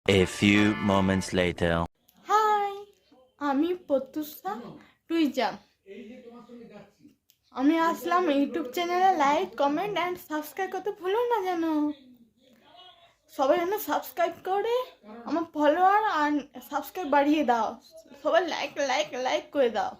A few moments later. Hi, আমি প্রত্যুষা টুইজা। আমি আসলাম ইউটিউব চ্যানেলে লাইক কমেন্ট অ্যান্ড সাবস্ক্রাইব করতে ভুলো না যেন। সবাই যেন সাবস্ক্রাইব করে আমার ফলোয়ার আর সাবস্ক্রাইব বাড়িয়ে দাও। সবাই লাইক লাইক লাইক করে দাও।